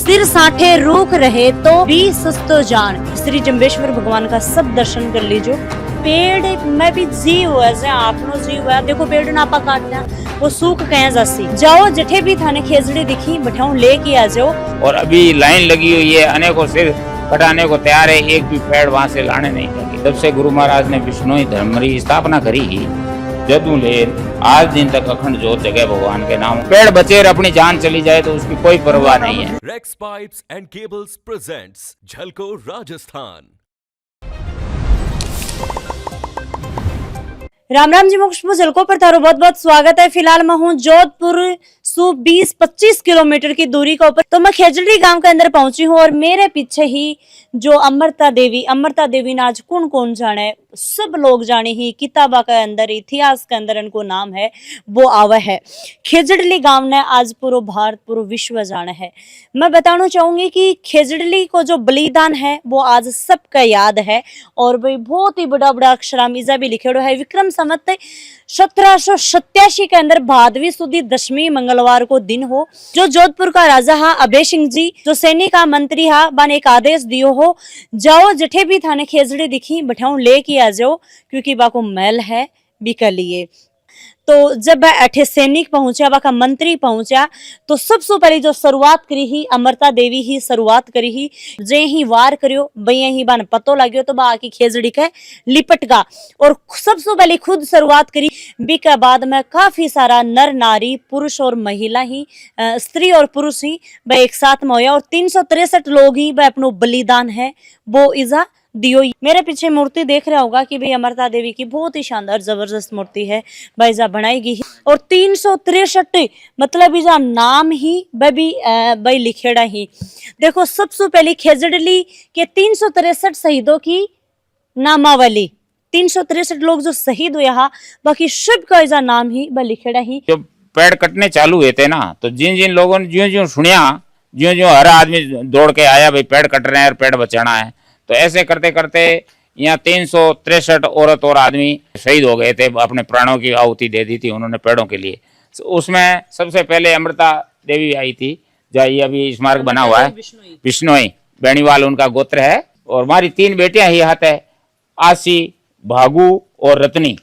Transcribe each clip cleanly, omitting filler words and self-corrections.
सिर साठे रूख रहे तो भी सस्तो जान। श्री जम्बेश्वर भगवान का सब दर्शन कर लीजो। पेड़ में भी जीव है, आपनो जीव है। देखो पेड़ ना आपा काटना वो सूख कहे जासी। जाओ जठे भी थाने खेजड़ी दिखी बैठाऊं लेके आ जाओ। और अभी लाइन लगी हुई है, अनेकों सिर कटाने को तैयार है, एक भी पेड़ वहाँ से लाने नहीं देंगे। जब से गुरु महाराज ने विष्णु धर्म की स्थापना करी ही जदू ले आज दिन तक अखंड जोत जगह भगवान के नाम। पेड़ बचे और अपनी जान चली जाए तो उसकी कोई परवाह नहीं है। Rex pipes and cables presents Jhalko Rajasthan. Ram Ram ji मोक्ष झलको पर थारो बहुत बहुत स्वागत है। फिलहाल मैं हूँ जोधपुर सु 20-25 किलोमीटर की दूरी के ऊपर। तो मैं खेजड़ी गांव के अंदर पहुंची हूँ और मेरे पीछे ही जो अमृता देवी ने आज कौन कौन जाने, सब लोग जाने ही किताबा के अंदर इतिहास के अंदर इनको नाम है वो आवा है। खेजड़ली गांव ने आज पूरा भारत पूरा विश्व जाना है। मैं बताना चाहूंगी कि खेजड़ली को जो बलिदान है वो आज सबका याद है। और भाई बहुत ही बड़ा बड़ा अक्षरामीजा भी लिखेड़ो है। विक्रम संवत 1787 के अंदर भादवी सुदी 10वीं मंगलवार को दिन हो। जो जोधपुर का राजा हा अभय सिंह जी जो सैनिक का मंत्री हा बन एक आदेश दियो हो, जाओ जठे भी थाने खेजड़ी दिखी बैठाऊं लेके आ जाओ, क्योंकि बाको महल है बिका लिए। तो जब अठे सैनिक पहुंचा, बाका मंत्री पहुंचा, तो सबसे पहले जो शुरुआत करी ही अमृता देवी ही शुरुआत करी ही। जे ही वार करियो बई ही बान पतो लाग्यो तो बा की खेजड़ी के लिपट गा। और सबसे पहले खुद शुरुआत करी। बी के बाद में काफी सारा नर नारी पुरुष और महिला ही स्त्री और पुरुष ही वह एक साथ में होया और 363 लोग ही वह अपनो बलिदान है वो इजा दियो। मेरे पीछे मूर्ति देख रहा होगा कि भाई अमृता देवी की बहुत ही शानदार जबरदस्त मूर्ति है भाईजा बनाएगी। और 363 मतलब इजा नाम ही भाई लिखेड़ा ही। देखो सबसे पहले खेजड़ली के 363 शहीदों की नामावली, 363 लोग जो शहीद हुए हा, बाकी सब का इजा नाम ही भाई लिखेड़ा ही। जब पेड़ कटने चालू हुए थे ना, तो जिन जिन लोगों ने ज्यों ज्यों सुनिया, ज्यों ज्यों हर आदमी दौड़ के आया भाई पेड़ कट रहे हैं और पेड़ बचाना है, तो ऐसे करते करते यहाँ 363 औरत और आदमी शहीद हो गए थे। अपने प्राणों की आहुति दे दी थी उन्होंने पेड़ों के लिए। उसमें सबसे पहले अमृता देवी आई थी, जहाँ ये अभी स्मारक बना हुआ है। बिश्नोई बेणीवाल उनका गोत्र है। और हमारी 3 बेटियां ही हाथ है, आसी, भागू और रत्नी।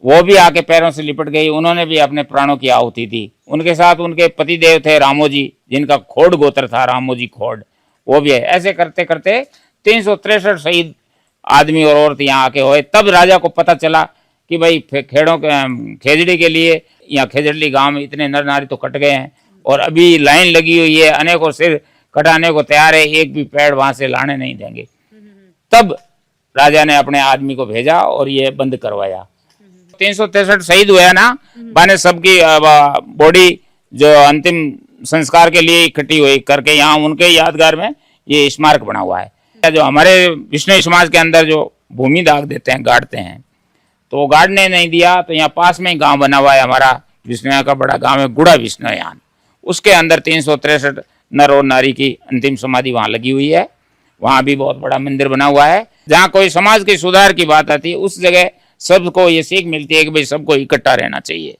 वो भी आके पैरों से लिपट गई, उन्होंने भी अपने प्राणों की आहुति दी। उनके साथ उनके पतिदेव थे रामोजी, जिनका खोड़ गोत्र था, रामोजी खोड़, वो भी है। ऐसे करते करते 363 शहीद आदमी और औरत यहाँ आके हुए। तब राजा को पता चला कि भाई खेजड़ी के लिए यहाँ खेजड़ली गांव में इतने नर नारी तो कट गए हैं और अभी लाइन लगी हुई है, अनेकों सिर कटाने को तैयार है, एक भी पेड़ वहां से लाने नहीं देंगे। तब राजा ने अपने आदमी को भेजा और ये बंद करवाया। 363 शहीद हुए ना, माने सबकी बॉडी जो अंतिम संस्कार के लिए इकट्ठी हुई करके यहाँ उनके यादगार में ये स्मारक बना हुआ है। जो हमारे विष्णु समाज के अंदर जो भूमि दाग देते हैं, गाड़ते हैं, तो वो गाड़ने नहीं दिया, तो यहाँ पास में ही गांव बना हुआ है हमारा विष्णु का बड़ा गांव है गुड़ा विष्णुयान। उसके अंदर 363 नर और नारी की अंतिम समाधि वहाँ लगी हुई है। वहाँ भी बहुत बड़ा मंदिर बना हुआ है। जहाँ कोई समाज के सुधार की बात आती है उस जगह सबको ये सीख मिलती है कि भाई सबको इकट्ठा रहना चाहिए।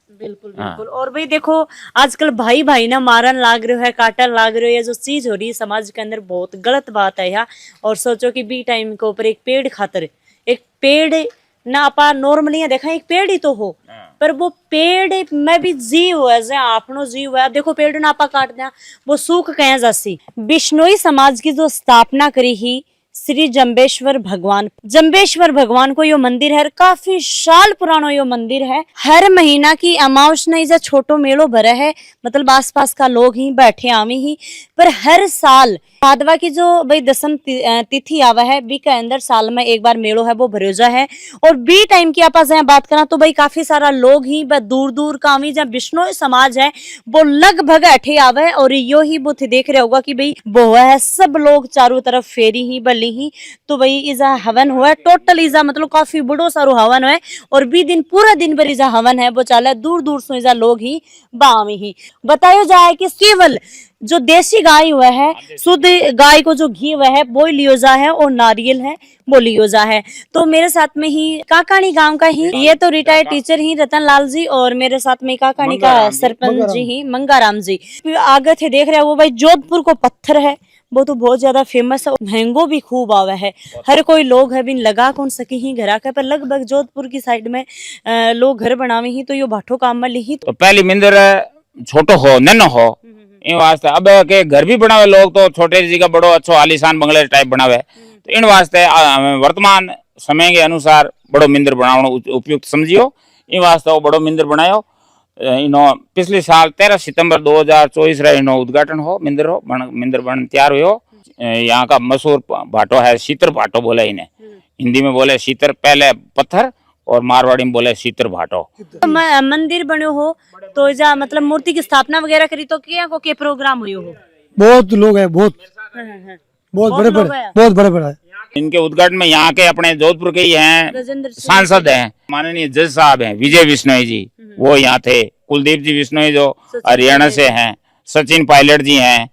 बिल्कुल बिल्कुल। और भाई देखो आजकल भाई भाई ना मारन लाग रहे हो है, काटन लाग रहे हो, ये जो चीज हो रही है समाज के अंदर बहुत गलत बात है यार। और सोचो कि बी टाइम के ऊपर एक पेड़ खातर, एक पेड़ ना आपा नॉर्मली देखा एक पेड़ ही तो हो, पर वो पेड़ में भी जीव है, आपनो जीव है। देखो पेड़ ना आपा काट दिया वो सूख कहे जासी। बिश्नोई समाज की जो स्थापना करी ही श्री जम्बेश्वर भगवान को यो मंदिर है, काफी साल पुरानो यो मंदिर है। हर महीना की अमावस ने इसे छोटो मेलो भरा है, मतलब आसपास का लोग ही बैठे आवी ही। पर हर साल भादवा की जो भाई दसम तिथि आवा है, बी के अंदर साल में एक बार मेलो है वो भरोजा है। और बी टाइम की आप बात करा तो भाई काफी सारा लोग ही दूर दूर का आवी, जहाँ बिश्नोई समाज है वो लगभग अठे आवे। और यो ही बुथ देख रहे होगा कि भाई वो है सब लोग चारों तरफ फेरी ही ली ही तो वही इजा हवन हुआ है। टोटल इजा मतलब काफी बड़ो सारो हवन है और बी दिन पूरा दिन भर इजा हवन है वो चाले दूर दूर से इजा लोग ही बामी ही बतायो जाए कि केवल जो देसी गाय हुआ है शुद्ध गाय को जो घी हुआ है वो लियो जा है और नारियल है वो लियो जा है। तो मेरे साथ में ही काकानी गांव का ही ये तो रिटायर्ड टीचर ही रतन लाल जी और मेरे साथ में काकानी का सरपंच जी ही मंगाराम जी आगे थे देख रहे हैं। वो भाई जोधपुर को पत्थर है वो तो बहुत ज्यादा फेमस है, महंगो भी खूब आवा है। हर कोई लोग है बिन लगा कौन सकी ही घरा के पर लगभग जोधपुर की साइड में लोग घर बनावे ही तो यो भाठो काम में ली तो पहली मंदिर छोटो हो नन्नो हो इन वास्ते अब के घर भी बनावे लोग तो छोटे जी का बड़ो अच्छो आलीशान बंगले टाइप बनावे तो इन वास्ते वर्तमान समय के अनुसार बड़ो मंदिर बनावनो उपयुक्त समझियो। इन वास्ते वो बड़ो मंदिर बनायो इनो पिछले साल 13 सितंबर 2024 रे इनो उद्घाटन हो मंदिर बन तैयार हुयो। यहाँ का मशहूर भाटो है शीतर भाटो बोले इन्हें, हिंदी में बोले शीतर पहले पत्थर और मारवाड़ी में बोले शीतर भाटो। तो मंदिर बनो हो तो जा मतलब मूर्ति की स्थापना वगैरह करी तो क्या को के प्रोग्राम हुयो हो? बहुत लोग हैं, बहुत बहुत बड़े बड़े। इनके उद्घाटन में यहाँ के अपने जोधपुर के ही हैं सांसद हैं, माननीय जज साहब हैं विजय बिश्नोई जी, वो यहाँ थे। कुलदीप जी बिश्नोई जो हरियाणा से हैं, सचिन पायलट जी हैं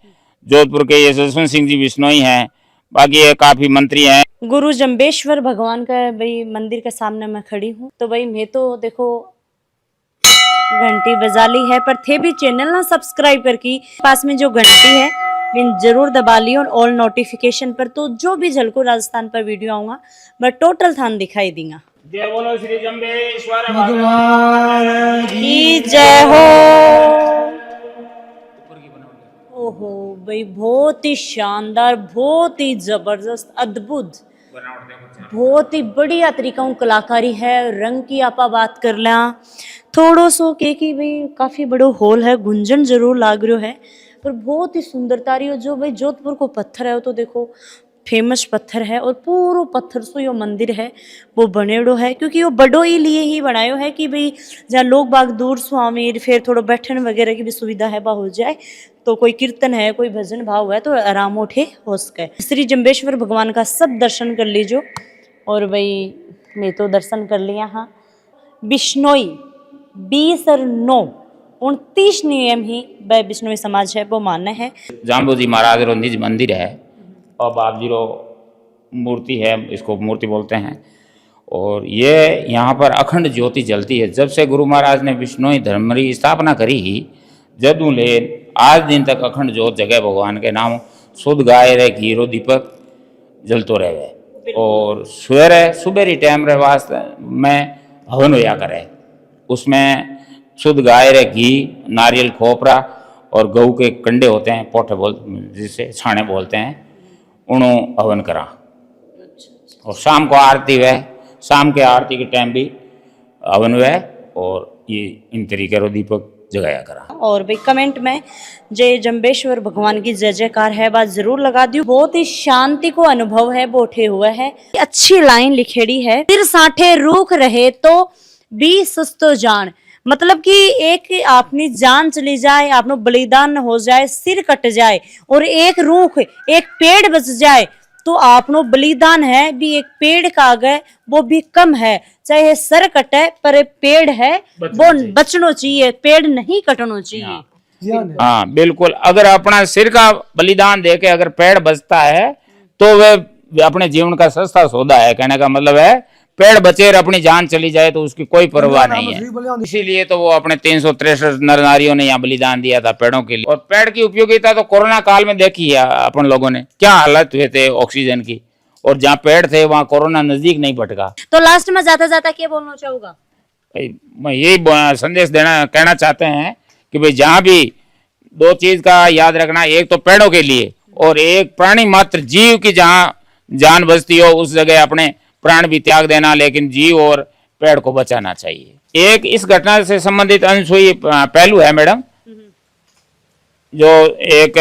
जोधपुर के, ये जसवंत सिंह जी बिश्नोई हैं, बाकी ये काफी मंत्री हैं। गुरु जम्बेश्वर भगवान का भाई मंदिर के सामने मैं खड़ी हूँ तो भाई मैं तो देखो घंटी बजा ली है पर थे भी चैनल ना सब्सक्राइब करके पास में जो घंटी है बिन जरूर दबा ली और ऑल नोटिफिकेशन पर तो जो भी झलको राजस्थान पर वीडियो आऊंगा मैं टोटल थान दिखाई दूंगा। जय बोलो श्री जम्बेश्वर भगवान की जय हो। ओहो भाई बहुत ही शानदार, बहुत ही जबरदस्त, अद्भुत, बहुत ही बढ़िया तरीका हूँ कलाकारी है। रंग की आपा बात कर लिया थोड़ो सो के कि भाई काफी बड़ो हॉल है, गुंजन जरूर लाग रहा है पर बहुत ही सुंदरता रही हो। जो भाई जोधपुर को पत्थर है वो तो देखो फेमस पत्थर है और पूरा पत्थर से यो मंदिर है वो बनेड़ो है क्योंकि वो बड़ो ही लिए ही बनायो है कि भाई जहाँ लोग बाग दूर स्वामी फिर थोड़ा बैठन वगैरह की भी सुविधा है वह हो जाए तो कोई कीर्तन है कोई भजन भाव है तो आराम उठे हो सके। श्री जम्बेश्वर भगवान का सब दर्शन कर लीजो और भाई मैं तो दर्शन कर लिया। हाँ बिश्नोई 20 और 9 29 नियम ही वह बिश्नोई समाज है वो मान्य है। जाम्बू जी महाराज रो निज मंदिर है और बाप जी रो मूर्ति है, इसको मूर्ति बोलते हैं। और ये यहाँ पर अखंड ज्योति जलती है। जब से गुरु महाराज ने बिश्नोई धर्म की स्थापना करी ही जदू ले आज दिन तक अखंड ज्योत जगह भगवान के नाम शुद्ध गाय रे घी रो दीपक जलतो रहे और सुबेरी टाइम रे वास्ते में हवन होया करे, उसमें शुद्ध गाय रे घी नारियल खोपरा और गऊ के कंडे होते हैं पोठे जिसे छाने बोलते हैं उनो हवन करा। और शाम को आरती हुए, शाम के आरती के टाइम भी हवन हुए और ये इन तरीके रो दीपक जगाया करा। और भाई कमेंट में जय जम्बेश्वर भगवान की जय जयकार है बात जरूर लगा दियो। बहुत ही शांति को अनुभव है बैठे हुए है। अच्छी लाइन लिखेड़ी है, सिर साठे रूख रहे तो भी सस्तो जान, मतलब कि एक अपनी जान चली जाए, आपनो बलिदान हो जाए, सिर कट जाए और एक रूख एक पेड़ बच जाए तो आपनो बलिदान है भी एक पेड़ का आगे वो भी कम है, चाहे सर कटे पर पेड़ है वो बचना चाहिए, पेड़ नहीं कटना चाहिए। हाँ बिल्कुल, अगर अपना सिर का बलिदान देके अगर पेड़ बचता है तो वह अपने जीवन का सस्ता सौदा है। कहने का मतलब है पेड़ बचे और अपनी जान चली जाए तो उसकी कोई परवाह नहीं है। इसीलिए तो वो अपने 363 नर नारियों ने यहाँ बलिदान दिया था पेड़ों के लिए। और पेड़ की उपयोगिता तो कोरोना काल में देखी है अपन लोगों ने, क्या हालत हुए थे ऑक्सीजन की, और जहाँ पेड़ थे वहाँ कोरोना नजदीक नहीं भटका। तो लास्ट में जाता जाता क्या बोलना चाहूंगा? मैं यही संदेश कहना चाहते हैं कि भाई जहाँ भी दो चीज का याद रखना, एक तो पेड़ों के लिए और एक प्राणी मात्र जीव की जहाँ जान बचती हो उस जगह अपने प्राण भी त्याग देना, लेकिन जीव और पेड़ को बचाना चाहिए। एक इस घटना से संबंधित अनसुई पहलू है मैडम, जो एक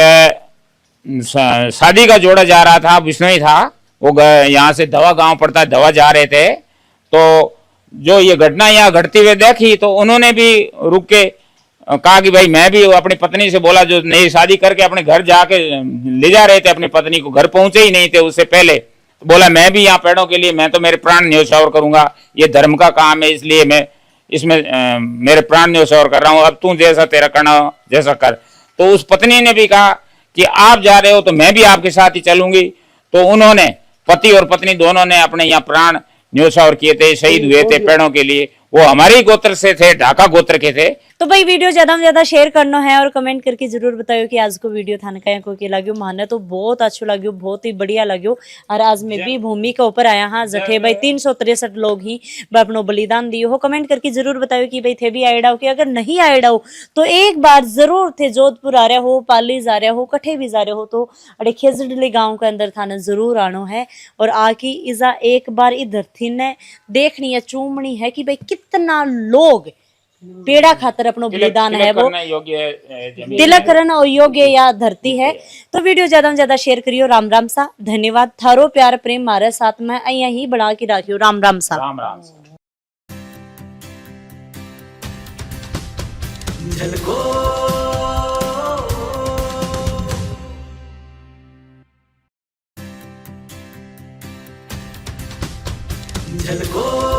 शादी का जोड़ा जा रहा था, बिश्नोई था, वो यहाँ से धवा गांव पड़ता है, धवा जा रहे थे तो जो ये घटना यहाँ घटती हुई देखी तो उन्होंने भी रुक के कहा कि भाई मैं भी अपनी पत्नी से बोला, जो नई शादी करके अपने घर जाके ले जा रहे थे अपनी पत्नी को, घर पहुंचे ही नहीं थे उससे पहले तो बोला मैं भी यहाँ पेड़ों के लिए, मैं तो मेरे प्राण न्योछावर करूंगा, ये धर्म का काम है, इसलिए मैं इसमें मेरे प्राण न्योछावर कर रहा हूँ, अब तू जैसा तेरा करना हो जैसा कर। तो उस पत्नी ने भी कहा कि आप जा रहे हो तो मैं भी आपके साथ ही चलूंगी। तो उन्होंने, पति और पत्नी दोनों ने अपने यहाँ प्राण न्योछावर किए थे, शहीद हुए थे पेड़ों के लिए। वो हमारे गोत्र से थे, ढाका गोत्र के थे। तो भाई वीडियो ज्यादा में ज्यादा शेयर करना है और कमेंट करके जरूर बताओ कि आज को वीडियो थाने का को लग्यो। माने तो बहुत अच्छो लग्यो, बहुत ही बढ़िया लग्यो। और आज मैं भी भूमि के ऊपर आया हाँ जठे भाई 363 लोग ही अपनो बलिदान दियो हो। कमेंट करके जरूर बताओ कि भाई थे भी आएड़ा हो कि अगर नहीं आएड़ा हो तो एक बार जरूर थे जोधपुर आ रहे हो, पाली जा रहे हो, कठे भी जा रहे हो तो अरे खेजड़ली गाँव के अंदर थाने जरूर आना है और आके इजा एक बार इधर थी ने देखनी है, चूमनी है कि भाई कितना लोग पेड़ा खातर अपनो बलिदान है वो तिलक करना और योग्य या धरती है। तो वीडियो ज्यादा से ज्यादा शेयर करियो। राम राम सा, धन्यवाद। थारो प्यार प्रेम मारे साथ में अहिया ही बढ़ा के राखियो। राम राम सा। राम राम। झलको